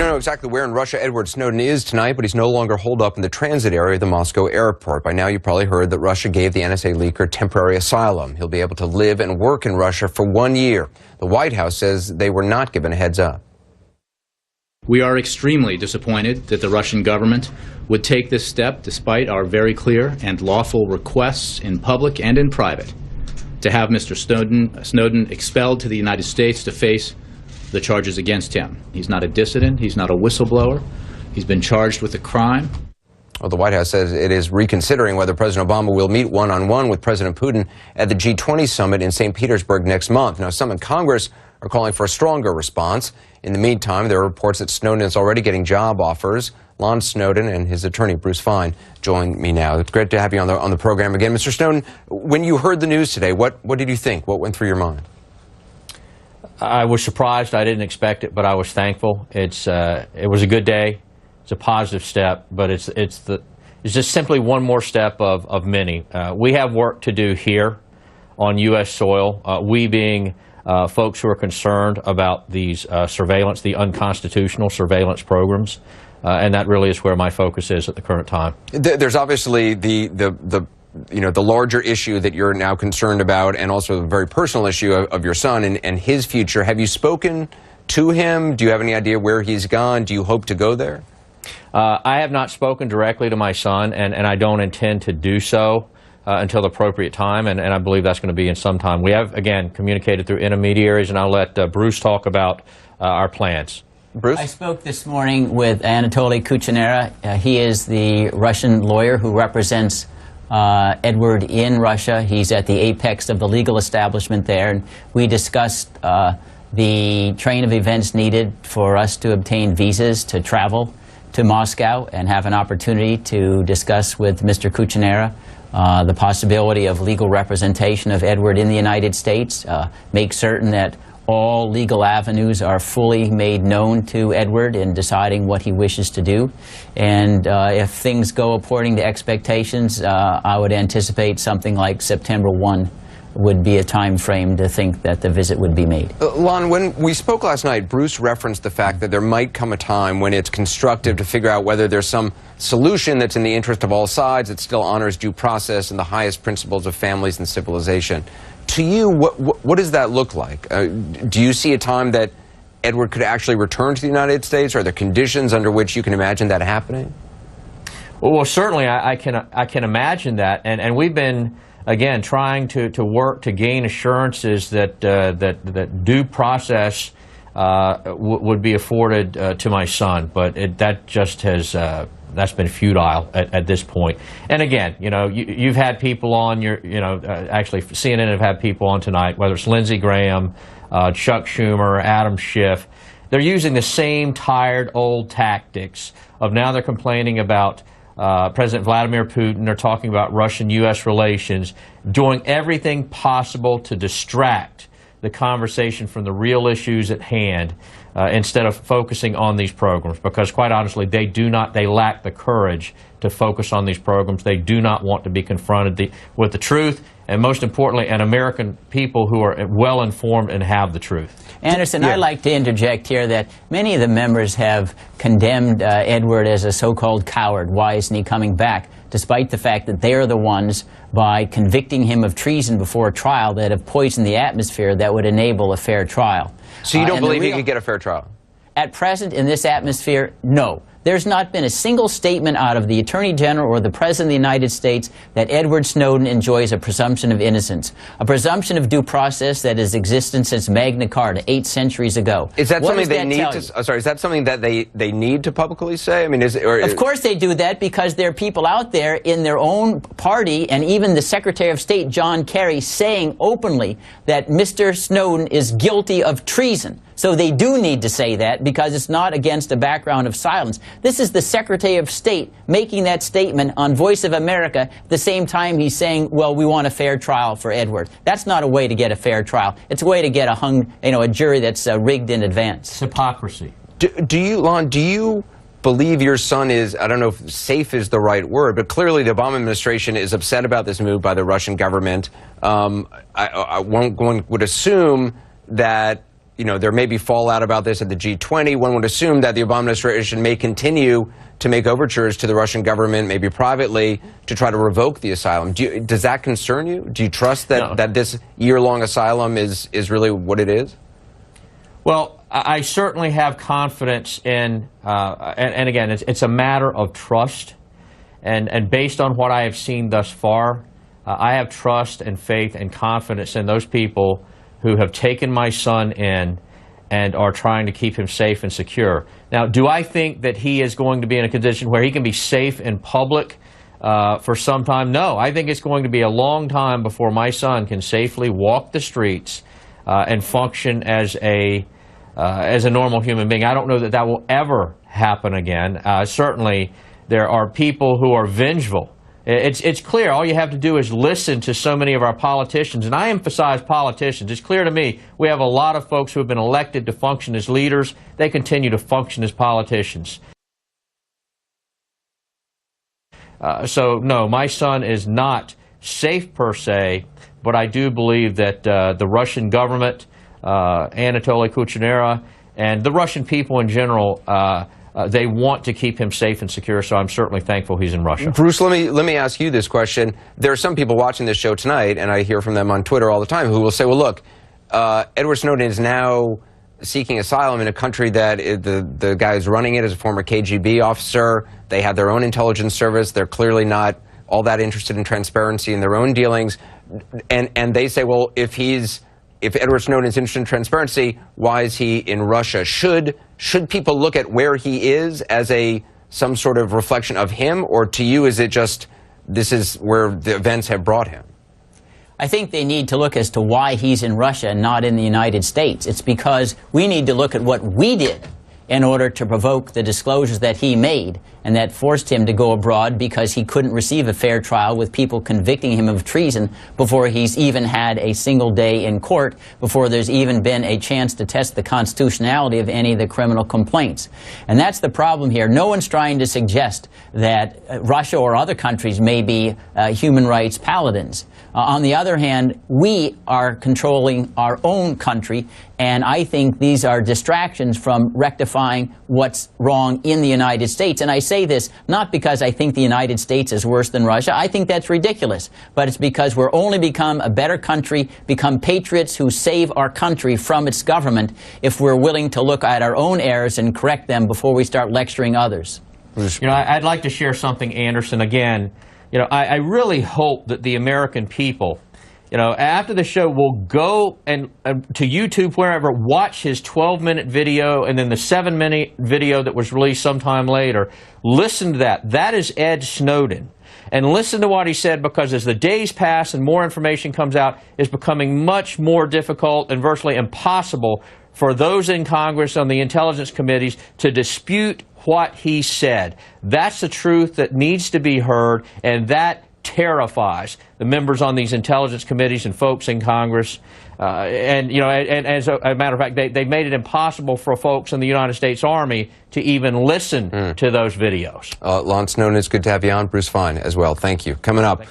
don't know exactly where in Russia Edward Snowden is tonight, but he's no longer holed up in the transit area of the Moscow airport. By now, you probably heard that Russia gave the NSA leaker temporary asylum. He'll be able to live and work in Russia for 1 year. The White House says they were not given a heads up. We are extremely disappointed that the Russian government would take this step despite our very clear and lawful requests in public and in private to have Mr. Snowden expelled to the United States to face the charges against him. He's not a dissident. He's not a whistleblower. He's been charged with a crime. Well, the White House says it is reconsidering whether President Obama will meet one-on-one with President Putin at the G20 summit in St. Petersburg next month. Now, some in Congress are calling for a stronger response. In the meantime, there are reports that Snowden is already getting job offers. Lon Snowden and his attorney, Bruce Fein, join me now. It's great to have you on the program again. Mr. Snowden, when you heard the news today, what did you think? What went through your mind? I was surprised. I didn't expect it, but I was thankful. It was a good day. It's a positive step, but it's just simply one more step of many. We have work to do here on U.S. soil. We being folks who are concerned about these surveillance, the unconstitutional surveillance programs, and that really is where my focus is at the current time. There's obviously the larger issue that you're now concerned about, and also the very personal issue of your son and his future. Have you spoken to him? Do you have any idea where he's gone? Do you hope to go there? I have not spoken directly to my son, and I don't intend to do so until the appropriate time, and I believe that's going to be in some time. We have, again, communicated through intermediaries, and I'll let Bruce talk about our plans. Bruce? I spoke this morning with Anatoly Kuchinera. He is the Russian lawyer who represents Edward in Russia. He's at the apex of the legal establishment there, and we discussed the train of events needed for us to obtain visas to travel to Moscow and have an opportunity to discuss with Mr. Kuchinera the possibility of legal representation of Edward in the United States, make certain that all legal avenues are fully made known to Edward in deciding what he wishes to do. And if things go according to expectations, I would anticipate something like September 1 would be a time frame to think that the visit would be made. Lon, when we spoke last night, Bruce referenced the fact that there might come a time when it's constructive to figure out whether there's some solution that's in the interest of all sides that still honors due process and the highest principles of families and civilization. To you, what does that look like? Do you see a time that Edward could actually return to the United States? Are there conditions under which you can imagine that happening? Well, certainly I can imagine that, and we've been, again, trying to work to gain assurances that due process would be afforded to my son, but that just has that's been futile at this point. And again, you've had people on actually CNN have had people on tonight, whether it's Lindsey Graham, Chuck Schumer, Adam Schiff. They're using the same tired old tactics of now they're complaining about President Vladimir Putin. They're talking about Russian-U.S. relations, doing everything possible to distract the conversation from the real issues at hand instead of focusing on these programs, because quite honestly they lack the courage to focus on these programs. They do not want to be confronted with the truth, and most importantly, an American people who are well informed and have the truth. Anderson, Yeah. I'd like to interject here that many of the members have condemned Edward as a so-called coward. Why isn't he coming back? Despite the fact that they are the ones, by convicting him of treason before a trial, that have poisoned the atmosphere that would enable a fair trial. So you don't believe he could get a fair trial? At present, in this atmosphere, no. There's not been a single statement out of the Attorney General or the President of the United States that Edward Snowden enjoys a presumption of innocence, a presumption of due process that has existed since Magna Carta 8 centuries ago. Is that something they need to? You? Is that something that they need to publicly say? I mean, Of course they do that, because there are people out there in their own party, and even the Secretary of State, John Kerry, saying openly that Mr. Snowden is guilty of treason. So they do need to say that, because it's not against a background of silence. This is the Secretary of State making that statement on Voice of America at the same time he's saying, well, we want a fair trial for Edward. That's not a way to get a fair trial. It's a way to get a jury that's rigged in advance. It's hypocrisy. Lon, do you believe your son is, I don't know if safe is the right word, but clearly the Obama administration is upset about this move by the Russian government. One would assume that you know, there may be fallout about this at the G20. One would assume that the Obama administration may continue to make overtures to the Russian government, maybe privately, to try to revoke the asylum. Does that concern you? Do you trust that, No. that this year-long asylum is really what it is? Well, I certainly have confidence in, and again, it's a matter of trust. And based on what I have seen thus far, I have trust and faith and confidence in those people who have taken my son in and are trying to keep him safe and secure. Now, do I think that he is going to be in a condition where he can be safe in public for some time? No. I think it's going to be a long time before my son can safely walk the streets and function as a normal human being. I don't know that that will ever happen again. Certainly, there are people who are vengeful. It's clear. All you have to do is listen to so many of our politicians, and I emphasize politicians. It's clear to me we have a lot of folks who have been elected to function as leaders. They continue to function as politicians. So, no, my son is not safe per se, but I do believe that the Russian government, Anatoly Kuchinera, and the Russian people in general, they want to keep him safe and secure, so I'm certainly thankful he's in Russia. Bruce, let me ask you this question. There are some people watching this show tonight, and I hear from them on Twitter all the time, who will say, well, look, Edward Snowden is now seeking asylum in a country that the guy who's running it is a former KGB officer. They have their own intelligence service. They're clearly not all that interested in transparency in their own dealings. And they say, well, if Edward Snowden is interested in transparency, why is he in Russia? Should people look at where he is as some sort of reflection of him, or to you is it just this is where the events have brought him? I think they need to look as to why he's in Russia and not in the United States. It's because we need to look at what we did in order to provoke the disclosures that he made, and that forced him to go abroad because he couldn't receive a fair trial with people convicting him of treason before he's even had a single day in court, before there's even been a chance to test the constitutionality of any of the criminal complaints. And that's the problem here. No one's trying to suggest that Russia or other countries may be human rights paladins. On the other hand, we are controlling our own country, and I think these are distractions from rectifying what's wrong in the United States. And I say this not because I think the United States is worse than Russia. I think that's ridiculous. But it's because we're only become a better country, become patriots who save our country from its government, if we're willing to look at our own errors and correct them before we start lecturing others. You know, I'd like to share something, Anderson, again. You know, I really hope that the American people, you know, after the show will go and to YouTube, wherever, watch his 12-minute video and then the 7-minute video that was released sometime later. Listen to that. That is Ed Snowden. And listen to what he said, because as the days pass and more information comes out, it's becoming much more difficult and virtually impossible for those in Congress on the intelligence committees to dispute what he said. That's the truth that needs to be heard, and that terrifies the members on these intelligence committees and folks in Congress. And as a matter of fact, they made it impossible for folks in the United States Army to even listen to those videos. Lon Snowden, it's good to have you on. Bruce Fein as well. Thank you. Coming up.